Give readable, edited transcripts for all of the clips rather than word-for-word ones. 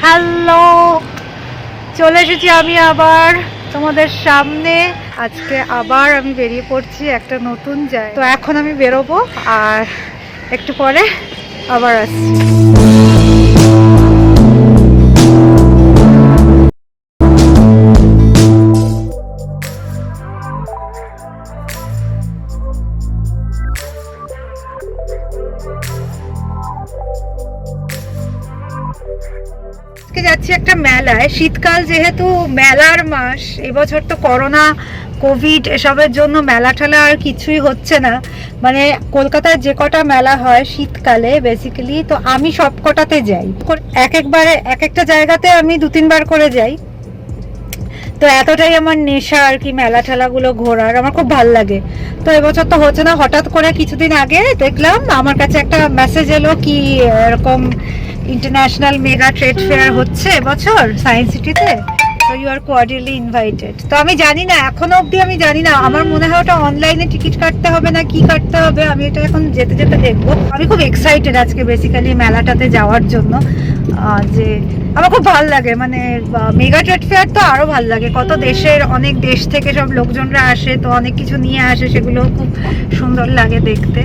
Hello, চলে এসেছি আমি আবার তোমাদের সামনে। আজকে আবার আমি বেরিয়ে পড়ছি একটা নতুন জায়গা। তো এখন আমি বেরোবো আর একটু পরে আবার আসছি। যাচ্ছি একটা মেলায়, শীতকাল যেহেতু মেলার মাস। এবছর তো করোনা কোভিড এসবের জন্য মেলা ঠেলা আর কিছুই হচ্ছে না। মানে কলকাতায় যে কটা মেলা হয় শীতকালে বেসিক্যালি, তো আমি সব কটাতে যাই। একবারে এক একটা জায়গাতে আমি 2-3 বার করে যাই। তো এতটাই আমার নেশা আর কি মেলা ঠেলাগুলো ঘোরার, আমার খুব ভাল লাগে। তো এবছর তো হচ্ছে না। হঠাৎ করে কিছুদিন আগে দেখলাম আমার কাছে একটা মেসেজ এলো কি এরকম ইন্টারন্যাশনাল মেগা ট্রেড ফেয়ার হচ্ছে এবছর সায়েন্স সিটিতে, তো ইউ আর কোয়ার্টারলি ইনভাইটেড। তো আমি জানি না, এখনো অবধি আমি জানি না। আমার মনে হয় ওটা অনলাইনে টিকিট কাটতে হবে না কি কাটতে হবে, আমি এটা এখন যেতে যেতে দেখবো। আমি খুব এক্সাইটেড আজকে বেসিক্যালি মেলাটাতে যাওয়ার জন্য। যে আমার খুব ভালো লাগে, মানে মেগা ট্রেড ফেয়ার তো আরো ভালো লাগে। কত দেশের, অনেক দেশ থেকে সব লোকজনরা আসে, তো অনেক কিছু নিয়ে আসে, সেগুলো খুব সুন্দর লাগে দেখতে।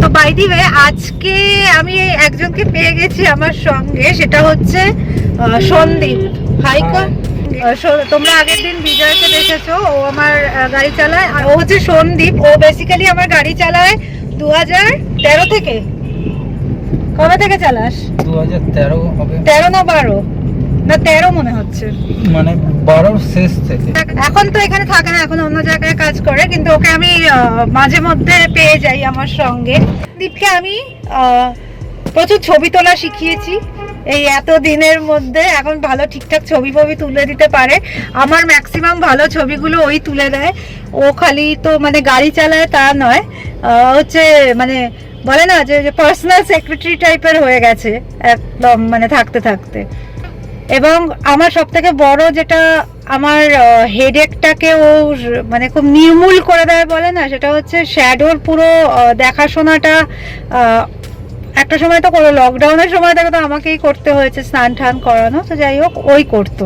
তো বাই দি ওয়ে, আজকে আমি একজনকে পেয়ে গেছি আমার সঙ্গে, সেটা হচ্ছে সন্দীপ। হাইকো, তোমরা আগের দিন বিজয়কে দেখেছো, ও আমার গাড়ি চালায়। আর ও হচ্ছে সন্দীপ, ও বেসিক্যালি আমার গাড়ি চালায় 2013 থেকে। কবে থেকে চালাস? 2013 হবে। 13 না 12? না 13 মনে হচ্ছে, মানে 12 শেষ থেকে। এখন তো এখানে থাকে না, এখন অন্য জায়গায় কাজ করে, কিন্তু ওকে আমি মাঝে মধ্যে পেয়ে যাই আমার সঙ্গে। দীপকে আমি প্রচুর ছবি তোলা শিখিয়েছি এই এত দিনের মধ্যে। এখন ভালো ঠিকঠাক ছবি তুলে দিতে পারে। আমার ম্যাক্সিমাম ভালো ছবিগুলো ওই তুলে দেয়। ও খালি তো মানে গাড়ি চালায় তা নয়, হচ্ছে মানে বলে না যে পার্সোনাল সেক্রেটারি টাইপের হয়ে গেছে একদম, মানে থাকতে থাকতে। এবং আমার সব থেকে বড় যেটা, আমার হেডেকটাকে ও মানে খুব নির্মূল করে দেয় বলে না, সেটা হচ্ছে শ্যাডোর পুরো দেখাশোনাটা। একটা সময় তো লকডাউনের সময় থেকে তো আমাকেই করতে হয়েছে স্নান টান করানো, তো যাই হোক ওই করতো।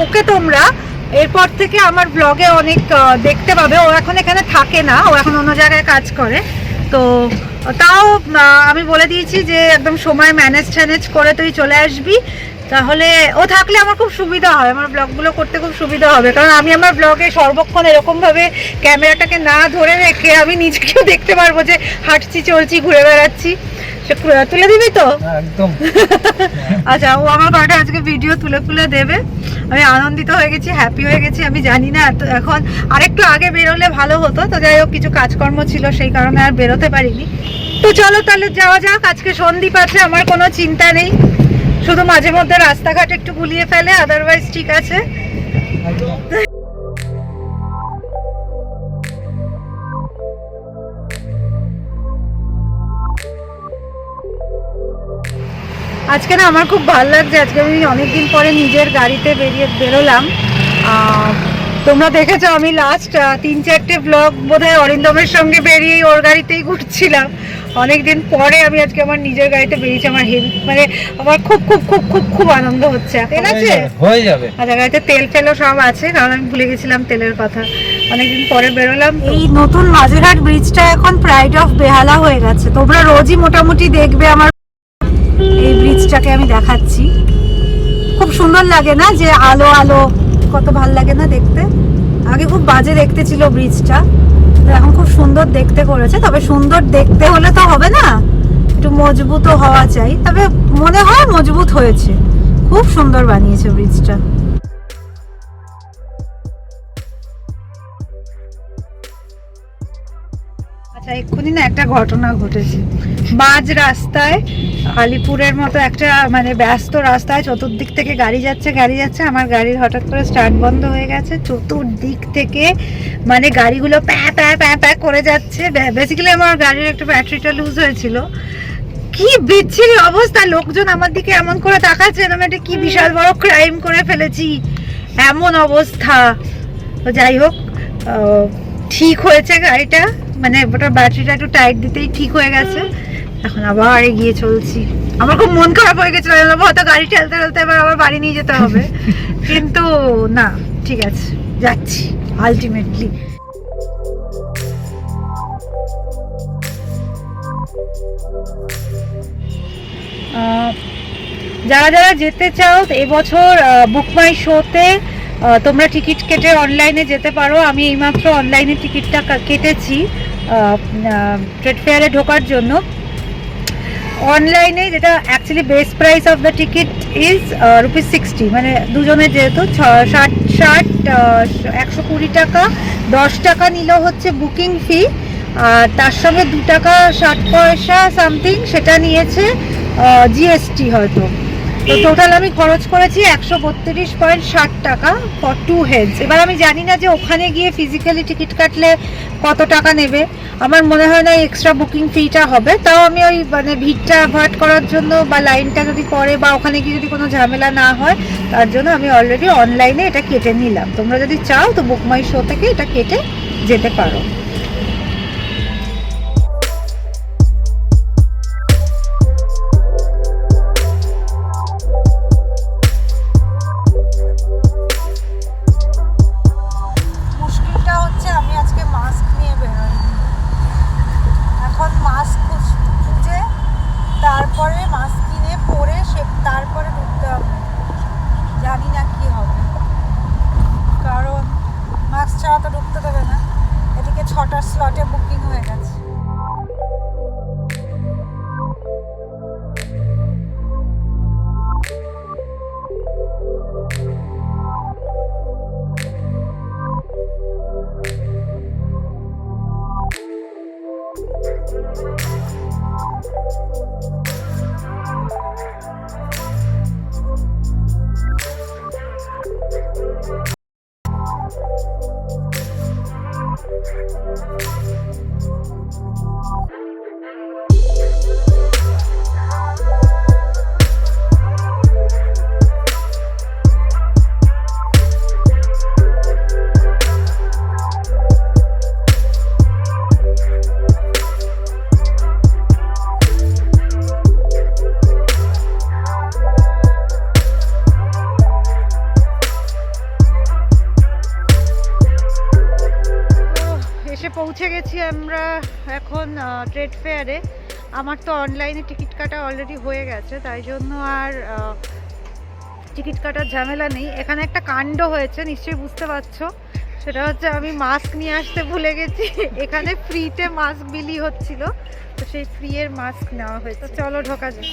ওকে তোমরা এরপর থেকে আমার ব্লগে অনেক দেখতে পাবে। ও এখন এখানে থাকে না, ও এখন অন্য জায়গায় কাজ করে। তো তাও আমি বলে দিয়েছি যে একদম সময় ম্যানেজ করে তুই চলে আসবি, তাহলে ও থাকলে আমার খুব সুবিধা হয়, আমার ব্লগগুলো করতে খুব সুবিধা হবে। কারণ আমি আমার ব্লগে সর্বক্ষণ এরকমভাবে ক্যামেরাটাকে না ধরে রেখে আমি নিজেকেও দেখতে পারবো যে হাঁটছি, চলছি, ঘুরে বেড়াচ্ছি। তুলে দিবি তো? একদম। আচ্ছা, ও আমার ঘরটা আজকে ভিডিও তুলে দেবে। আমি আনন্দিত হয়ে গেছি, হ্যাপি হয়ে গেছি। আমি জানি না এখন আরেকটু আগে বেরোলে ভালো হতো, তো যাই হোক কিছু কাজকর্ম ছিল সেই কারণে আর বেরোতে পারিনি। তো চলো তাহলে যাওয়া যাক। আজকে সন্দীপ আছে, আমার কোনো চিন্তা নেই। শুধু মাঝে মধ্যে রাস্তাঘাট একটু গুলিয়ে ফেলে, আদারওয়াইজ ঠিক আছে। আজকে না আমার খুব ভালো লাগছে। আজকে আমি অনেকদিন পরে নিজের গাড়িতে বেরোলাম। তোমরা দেখেছো আমি লাস্ট 3-4টে ব্লগ বোধহয় অরিন্দমের সঙ্গে বেরিয়ে ওর গাড়িতেই ঘুরছিলাম। অনেকদিন পরে আমি আজকে আমার নিজের গাড়িতে বেরিয়েছি। আমার মানে আমার খুব খুব খুব খুব খুব আনন্দ হচ্ছে। তেল আছে? হয়ে যাবে। আচ্ছা, গাড়িতে তেল ফেলও সব আছে, কারণ আমি ভুলে গেছিলাম তেলের কথা। অনেকদিন পরে বেরোলাম। এই নতুন মাঝেরহাট ব্রিজটা এখন প্রাইড অফ বেহালা হয়ে গেছে। তোমরা রোজই মোটামুটি দেখবে আমার এই ব্রিজটাকে আমি দেখাচ্ছি। খুব সুন্দর লাগে না, যে আলো আলো, কত ভাল লাগে না দেখতে। আগে খুব বাজে দেখতে ছিল ব্রিজটা, এখন খুব সুন্দর দেখতে করেছে। তবে সুন্দর দেখতে হলে তো হবে না, একটু মজবুতও হওয়া চাই। তবে মনে হয় মজবুত হয়েছে, খুব সুন্দর বানিয়েছে ব্রিজটা। আচ্ছা, এক্ষুনি না একটা ঘটনা ঘটেছে। মাঝ রাস্তায় আলিপুরের মতো একটা মানে ব্যস্ত রাস্তায় চতুর্দিক থেকে গাড়ি যাচ্ছে। আমার গাড়ির হঠাৎ করে স্টার্ট বন্ধ হয়ে গেছে। চতুর্দিক থেকে মানে গাড়িগুলো প্যা প্যা প্যা প্যা করে যাচ্ছে। বেসিক্যালি আমার গাড়ির একটা ব্যাটারিটা লুজ হয়েছিল। কি বিচ্ছিরি অবস্থা, লোকজন আমার দিকে এমন করে তাকাচ্ছে যেন এটা কি বিশাল বড় ক্রাইম করে ফেলেছি, এমন অবস্থা। তো যাই হোক ঠিক হয়েছে গাড়িটা, মানে ওটা ব্যাটারিটা একটু টাইট দিতেই ঠিক হয়ে গেছে। এখন আবার এগিয়ে চলছি। আমার খুব মন খারাপ হয়ে গেছিল, হয়তো গাড়ি ঠেলতে ঠেলতে এবার আবার বাড়ি নিয়ে যেতে হবে, কিন্তু না, ঠিক আছে, যাচ্ছি আলটিমেটলি। যারা যারা যেতে চাও এবছর বুক মাই শোতে তোমরা টিকিট কেটে অনলাইনে যেতে পারো। আমি এইমাত্র অনলাইনে টিকিটটা কেটেছি ট্রেড ফেয়ারে ঢোকার জন্য। অনলাইনে যেটা actually best price of the ticket is ₹60, মানে দুজনের যেহেতু 120 টাকা, 10 টাকা নিল হচ্ছে বুকিং ফি, আর তার সঙ্গে 2 টাকা 60 পয়সা সামথিং সেটা নিয়েছে জিএসটি হয়তো। তো টোটাল আমি খরচ করেছি 132.60 টাকা ফর 2 হেডস। এবার আমি জানি না যে ওখানে গিয়ে ফিজিক্যালি টিকিট কাটলে কত টাকা নেবে, আমার মনে হয় না এক্সট্রা বুকিং ফিটা হবে। তাও আমি ওই মানে ভিড়টা অ্যাভয়েড করার জন্য বা লাইনটা যদি পড়ে বা ওখানে গিয়ে যদি কোনো ঝামেলা না হয় তার জন্য আমি অলরেডি অনলাইনে এটা কেটে নিলাম। তোমরা যদি চাও তো বুক মাই শো থেকে এটা কেটে যেতে পারো। মুশকিলটা হচ্ছে আমি আজকে মাস্ক নিয়ে বেরোইনি, এখন মাস্ক খুঁজে তারপরে মাস্ক কিনে পরে তারপরে ঢুকতে হবে। জানি না কি হবে, কারণ মাস্ক ছাড়া তো ঢুকতে দেবে না। এদিকে 6টার স্লটে বুকিং হয়ে গেছে। এসে পৌঁছে গেছি আমরা এখন ট্রেড ফেয়ারে। আমার তো অনলাইনে টিকিট কাটা অলরেডি হয়ে গেছে, তাই জন্য আর টিকিট কাটার ঝামেলা নেই। এখানে একটা কাণ্ড হয়েছে, নিশ্চয়ই বুঝতে পারছো, সেটা হচ্ছে আমি মাস্ক নিয়ে আসতে ভুলে গেছি। এখানে ফ্রিতে মাস্ক বিলি হচ্ছিল, তো সেই ফ্রি এর মাস্ক নেওয়া হয়েছে। চলো ঢোকা যাক।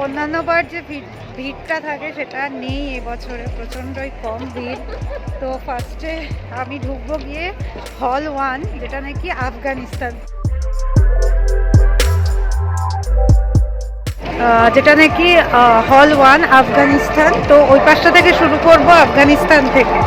অন্যান্যবার যে ভিড়টা থাকে সেটা নেই এবছরে, প্রচণ্ডই কম ভিড়। তো ফার্স্টে আমি ঢুকবো গিয়ে হল 1, যেটা নাকি আফগানিস্তান, হল 1 আফগানিস্তান। তো ওই পাশটা থেকে শুরু করব, আফগানিস্তান থেকে।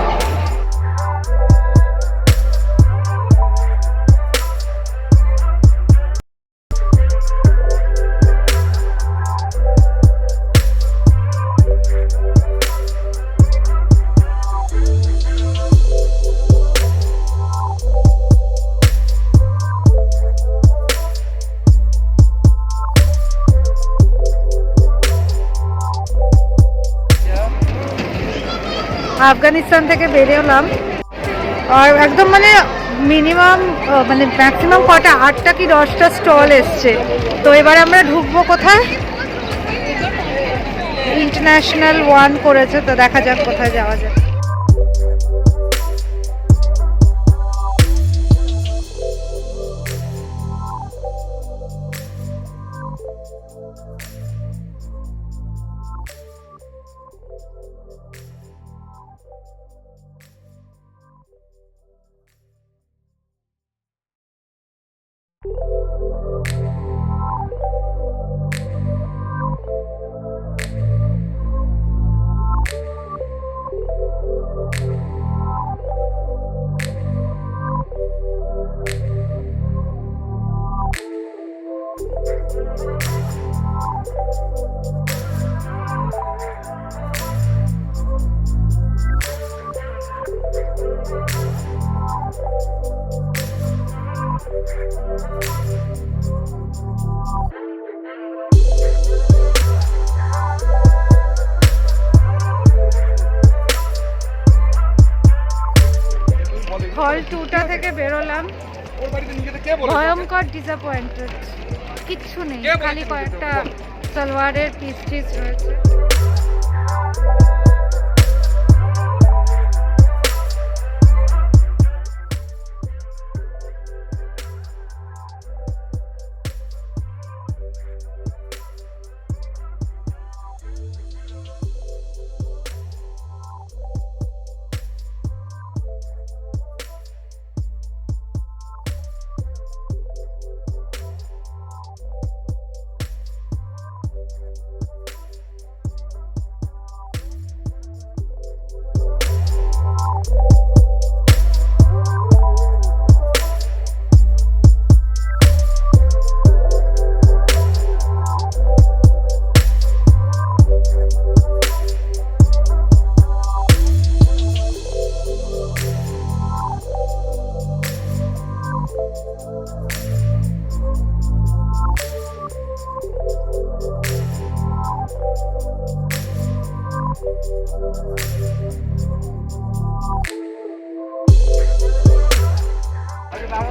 আফগানিস্তান থেকে বেরোলাম, আর একদম মানে মিনিমাম মানে ম্যাক্সিমাম কটা 8টা কি 10টা স্টল এসছে। তো এবার আমরা ঢুকবো কোথায়, ইন্টারন্যাশনাল 1 করেছে, তো দেখা যাক কোথায় যাওয়া যায়। হল 2টা থেকে বেরোলাম, ভয়ঙ্কর ডিসঅ্যাপয়েন্টেড। কিচ্ছু নেই, খালি কয়েকটা সালোয়ারের পিস টিস রয়েছে।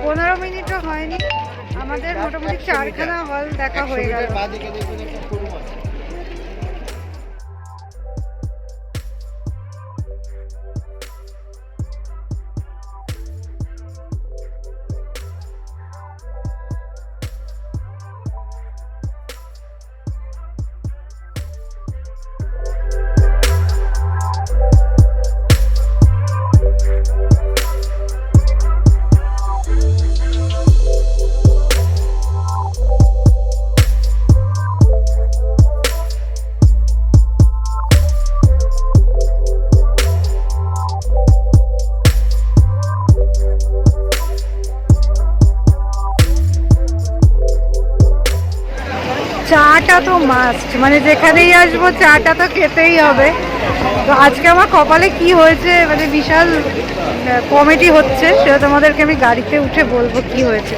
পনেরো মিনিটও হয়নি, আমাদের মোটামুটি 4খানা হল দেখা হয়ে গেল। চাটা তো মাস্ট, মানে যেখানেই আসবো চাটা তো খেতেই হবে। তো আজকে আমার কপালে কি হয়েছে, মানে বিশাল কমেডি হচ্ছে, সেটা তোমাদেরকে আমি গাড়িতে উঠে বলবো কি হয়েছে।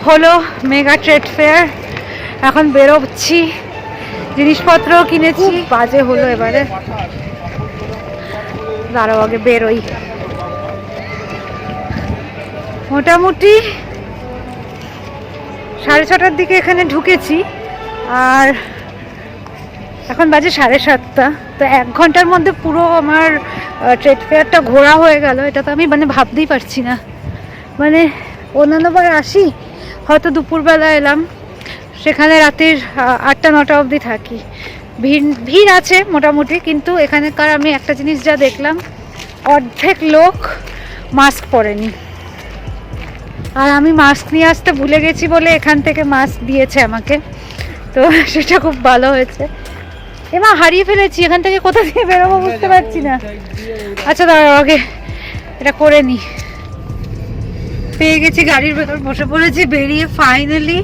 হলো মেগা ট্রেড ফেয়ার, এখন বেরোচ্ছি, জিনিসপত্র কিনেছি, বাজে হলো এবারে, দাঁড়াও আগে বেরোই। মোটামুটি 6:30টার দিকে এখানে ঢুকেছি, আর এখন বাজে 7:30। তো 1 ঘন্টার মধ্যে পুরো আমার ট্রেড ফেয়ারটা ঘোরা হয়ে গেল। এটা তো আমি মানে ভাবতেই পারছি না। মানে অন্যান্যবার আসি, হয়তো দুপুরবেলা এলাম, সেখানে রাতের 8টা-9টা অবধি থাকি, ভিড় আছে মোটামুটি, কিন্তু এখানকার আমি একটা জিনিস যা দেখলাম, অর্ধেক লোক মাস্ক পরেনি। আর আমি মাস্ক নিয়ে আসতে ভুলে গেছি বলে এখান থেকে মাস্ক দিয়েছে আমাকে, তো সেটা খুব ভালো হয়েছে। এবার হারিয়ে ফেলেছি, এখান থেকে কোথা দিয়ে বেরোবো বুঝতে পারছি না। আচ্ছা দাঁড়াও আগে এটা করে নি। পেয়ে গেছি, গাড়ির ভেতর বসে পড়েছি, বেরিয়ে ফাইনালি।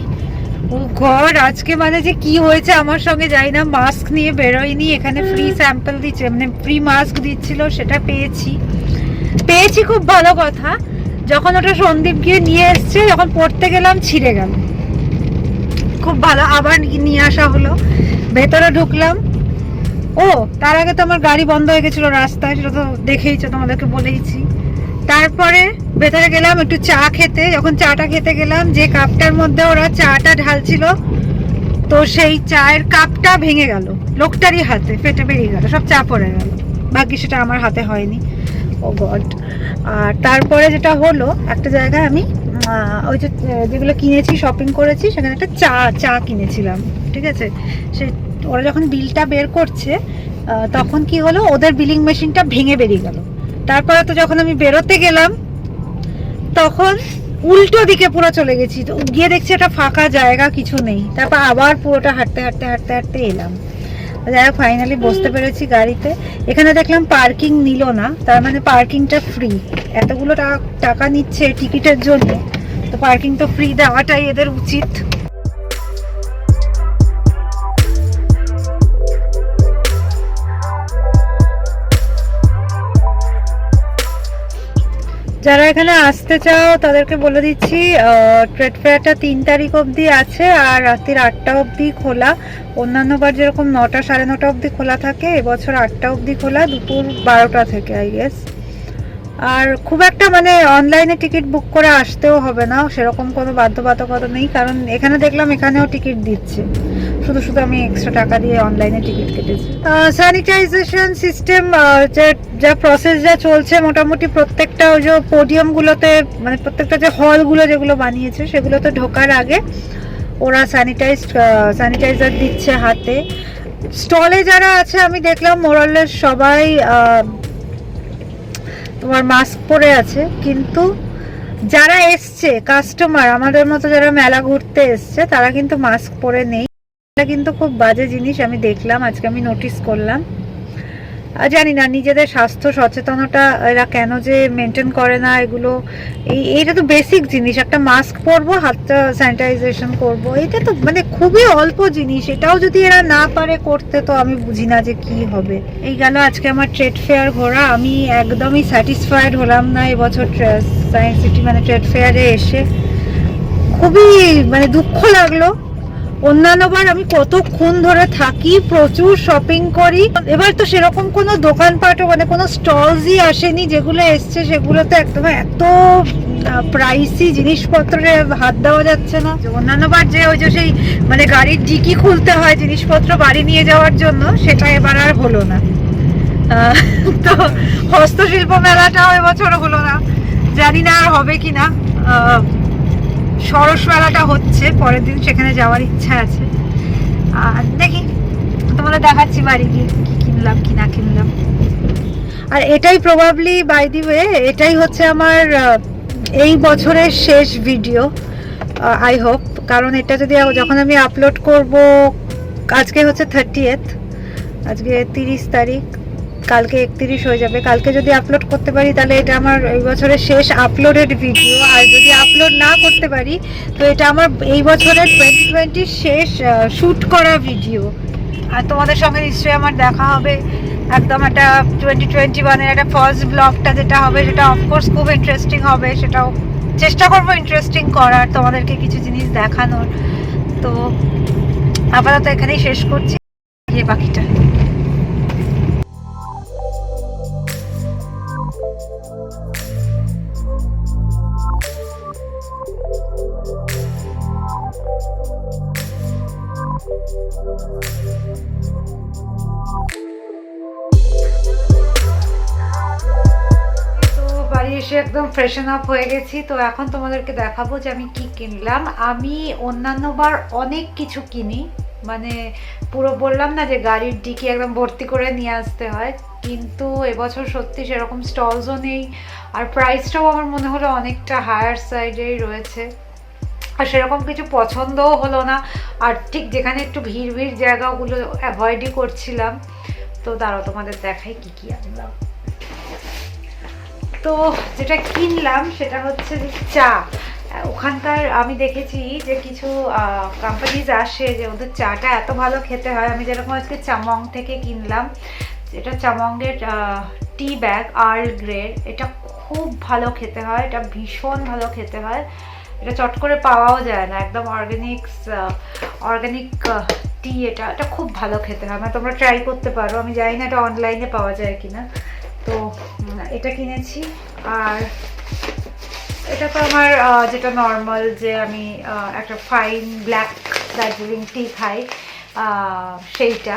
ও গড, আজকে মানে যে কি হয়েছে আমার সঙ্গে যাই না, মাস্ক নিয়ে বেরোয়নি, এখানে ফ্রি স্যাম্পল দিচ্ছে, মানে ফ্রি মাস্ক দিচ্ছিল, সেটা পেয়েছি খুব ভালো কথা। যখন ওটা সন্দীপ গিয়ে নিয়ে এসছে, যখন পড়তে গেলাম ছিঁড়ে গেল, খুব ভালো, আবার নিয়ে আসা হলো, ভেতরে ঢুকলাম। ও তার আগে তো আমার গাড়ি বন্ধ হয়ে গেছিল রাস্তায়, সেটা তো দেখেইছো, তোমাদেরকে বলেইছি। তারপরে ভেতরে গেলাম একটু চা খেতে, যখন চাটা খেতে গেলাম, যে কাপটার মধ্যে ওরা চাটা ঢালছিল, তো সেই চায়ের কাপটা ভেঙে গেল, লোকটারই হাতে, ফেটে বেরিয়ে গেল, সব চা পড়ে গেল, বাকি সেটা আমার হাতে হয়নি। ও গড। আর তারপরে যেটা হলো, একটা জায়গায় আমি ওই যে যেগুলো কিনেছি, শপিং করেছি, সেখানে একটা চা কিনেছিলাম, ঠিক আছে। সে ওরা যখন বিলটা বের করছে, তখন কি হলো, ওদের বিলিং মেশিনটা ভেঙে বেরিয়ে গেল। তারপরে তো যখন আমি বেরোতে গেলাম, তখন উল্টো দিকে পুরো চলে গেছি, তো গিয়ে দেখছি একটা ফাঁকা জায়গা, কিছু নেই। তারপর আবার পুরোটা হাঁটতে এলাম। যাই হোক, ফাইনালি বসতে পেরেছি গাড়িতে। এখানে দেখলাম পার্কিং নিল না, তার মানে পার্কিংটা ফ্রি। এতগুলো টাকা নিচ্ছে টিকিটের জন্য, তো পার্কিং তো ফ্রি দেওয়াটাই এদের উচিত। যারা এখানে আসতে চাও তাদেরকে বলে দিচ্ছি, ট্রেড ফেয়ারটা 3 তারিখ অবধি আছে, আর রাত্রির 8টা অবধি খোলা। অন্যান্যবার যেরকম 9টা, 9:30 অবধি খোলা থাকে, এবছর 8টা অবধি খোলা, দুপুর 12টা থেকে আই গেস। আর খুব একটা মানে অনলাইনে টিকিট বুক করে আসতেও হবে না, সেরকম কোনো বাধ্যবাধকতা নেই, কারণ এখানে দেখলাম এখানেও টিকিট দিচ্ছে, শুধু আমি এক্সট্রা টাকা দিয়ে অনলাইনে টিকিট কেটেছি। স্যানিটাইজেশন সিস্টেম, যা প্রসেস যা চলছে, মোটামুটি প্রত্যেকটা ওই যে পোডিয়ামগুলোতে, মানে প্রত্যেকটা যে হলগুলো যেগুলো বানিয়েছে, সেগুলোতে ঢোকার আগে ওরা স্যানিটাইজার দিচ্ছে হাতে। স্টলে যারা আছে আমি দেখলাম মোরালেস সবাই তোমার মাস্ক পরে আছে, কিন্তু যারা এসছে কাস্টমার, আমাদের মতো যারা মেলা ঘুরতে এসছে, তারা কিন্তু মাস্ক পরে নেই। এটা কিন্তু খুব বাজে জিনিস, আমি দেখলাম, আজকে আমি নোটিস করলাম। জানি না নিজেদের স্বাস্থ্য সচেতনতা এরা কেন যে মেনটেন করে না এগুলো। এইটা তো বেসিক জিনিস, একটা মাস্ক পরবো, হাতটা স্যানিটাইজেশন করবো, এটা তো মানে খুবই অল্প জিনিস, এটাও যদি এরা না পারে করতে, তো আমি বুঝি না যে কি হবে। এই গেল আজকে আমার ট্রেড ফেয়ার ঘোরা। আমি একদমই স্যাটিসফাইড হলাম না এবছর সায়েন্স সিটি মানে ট্রেড ফেয়ারে এসে, খুবই মানে দুঃখ লাগলো। অন্যান্যবার আমি কতক্ষণ ধরে থাকি, প্রচুর শপিং করি, এবার তো সেরকম কোনো দোকানপাটও মানে কোনো স্টলসই আসেনি, যেগুলো এসছে সেগুলোতে একদম এত প্রাইসি জিনিসপত্রে হাত দেওয়া যাচ্ছে না। অন্যান্যবার যে ওই যে সেই মানে গাড়ির ডিকি খুলতে হয় জিনিসপত্র বাড়ি নিয়ে যাওয়ার জন্য, সেটা এবার আর হলো না। তো হস্তশিল্প মেলাটাও এবছর হলো না, জানি না আর হবে কিনা। সরস মেলাটা হচ্ছে পরের দিন, সেখানে যাওয়ার ইচ্ছা আছে, আর দেখি, তোমাদের দেখাচ্ছি বাড়ি গিয়ে কি কিনলাম কি না কিনলাম। আর এটাই প্রবাবলি, বাই দি ওয়ে, এটাই হচ্ছে আমার এই বছরের শেষ ভিডিও, আই হোপ। কারণ এটা যদি যখন আমি আপলোড করব, আজকে হচ্ছে 30th, আজকে 30 তারিখ, কালকে 31 হয়ে যাবে। কালকে যদি আপলোড করতে পারি, তাহলে এটা আমার এই বছরের শেষ আপলোডেড ভিডিও। আর যদি আপলোড না করতে পারি, তো এটা আমার এই বছরের 2020 শেষ শ্যুট করা ভিডিও। আর তোমাদের সঙ্গে নিশ্চয়ই আমার দেখা হবে একদম একটা 2021-এর একটা ফার্স্ট ব্লগটা যেটা হবে, সেটা অফকোর্স খুব ইন্টারেস্টিং হবে, সেটাও চেষ্টা করবো ইন্টারেস্টিং করার, তোমাদেরকে কিছু জিনিস দেখানোর। তো আপাতত এখানেই শেষ করছি, গিয়ে বাকিটা। বাড়ি এসে একদম ফ্রেশন আপ হয়ে গেছি। তো এখন তোমাদেরকে দেখাবো যে আমি কি কিনলাম। আমি অন্যান্যবার অনেক কিছু কিনি, মানে পুরো বললাম না যে গাড়ির ডিকি একদম ভর্তি করে নিয়ে আসতে হয়, কিন্তু এবছর সত্যি সেরকম স্টলসও নেই, আর প্রাইসটাও আমার মনে হলো অনেকটা হায়ার সাইডেই রয়েছে, আর সেরকম কিছু পছন্দও হলো না। আর ঠিক যেখানে একটু ভিড় ভিড় জায়গাগুলো অ্যাভয়েডই করছিলাম। তো দাঁড়াও তোমাদের দেখাই কি কি আনলাম। তো যেটা কিনলাম সেটা হচ্ছে যে চা। ওখানকার আমি দেখেছি যে কিছু কোম্পানিজ আসে যে ওদের চাটা এত ভালো খেতে হয়। আমি যেরকম আজকে চামং থেকে কিনলাম, এটা চামংয়ের টি ব্যাগ আর্ল গ্রের, এটা খুব ভালো খেতে হয়, এটা ভীষণ ভালো খেতে হয়। এটা চট করে পাওয়াও যায় না, একদম অর্গানিক টি। এটা খুব ভালো খেতে হয়, মানে তোমরা ট্রাই করতে পারো। আমি জানি না এটা অনলাইনে পাওয়া যায় কিনা। তো এটা কিনেছি। আর এটা তো আমার যেটা নর্মাল, যে আমি একটা ফাইন ব্ল্যাক দার্জিলিং টি খাই, সেইটা।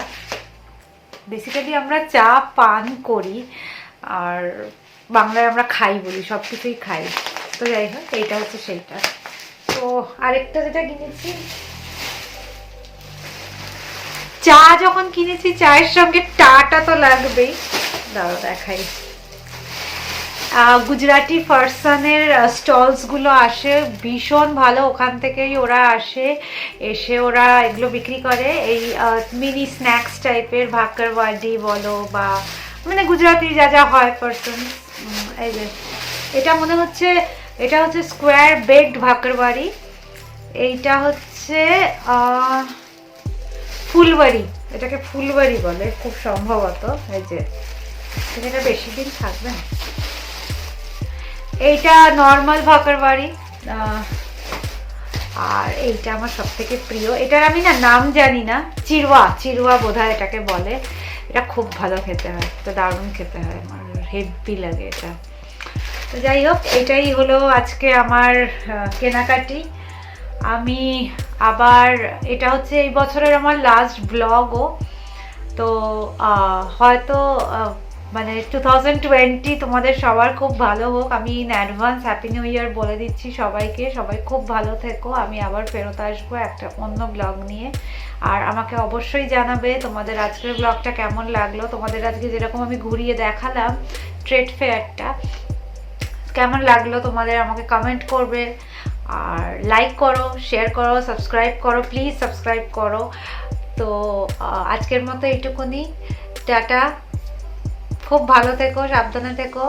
বেসিক্যালি আমরা চা পান করি, আর বাংলায় আমরা খাই বলি, সব কিছুই খাই। তো যাই হোক, এইটা হচ্ছে সেইটা। তো আরেকটা যেটা কিনেছি, চা যখন কিনেছি চায়ের সঙ্গে টাটা তো লাগবেই। দাঁড়াও দেখাই। গুজরাটি ফারসানের স্টলসগুলো আসে, ভীষণ ভালো। ওখান থেকেই ওরা এসে ওরা এগুলো বিক্রি করে, এই মিনি স্ন্যাক্স টাইপের, ভাকরওয়াডি বলো বা মানে গুজরাটি যা যা হয় পারসন। এই যে এটা মনে হচ্ছে, এটা হচ্ছে স্কোয়ার বেকড ভাকরওয়াড়ি। এইটা হচ্ছে ফুলবাড়ি, এটাকে ফুলবাড়ি বলে খুব সম্ভবত। এই যে এটা বেশি দিন থাকবে না। এইটা নর্মাল ভাকরওয়াড়ি। আর এইটা আমার সব থেকে প্রিয়, এটার আমি না নাম জানি না, চিরুয়া বোধহয় এটাকে বলে। এটা খুব ভালো খেতে হয়, তো দারুণ খেতে হয়, আমার হেভি লাগে এটা। তো যাই হোক, এটাই হলো আজকে আমার কেনাকাটি। আমি আবার, এটা হচ্ছে এই বছরের আমার লাস্ট ব্লগও। তো হয়তো মানে 2020 তোমাদের সবার খুব ভালো হোক। আমি in advance happy new year বলে দিচ্ছি সবাইকে। সবাই খুব ভালো থেকো। আমি আবার ফেরত আসবো একটা অন্য ব্লগ নিয়ে। আর আমাকে অবশ্যই জানাবে তোমাদের আজকের ব্লগটা কেমন লাগলো। তোমাদের আজকে যেরকম আমি ঘুরিয়ে দেখালাম ট্রেড ফেয়ারটা, কেমন লাগলো তোমাদের আমাকে কমেন্ট করবে। আর লাইক করো, শেয়ার করো, সাবস্ক্রাইব করো, প্লিজ সাবস্ক্রাইব করো। তো আজকের মতো এইটুকুনি, টাটা। খুব ভালো থেকো, সাবধানে থেকো।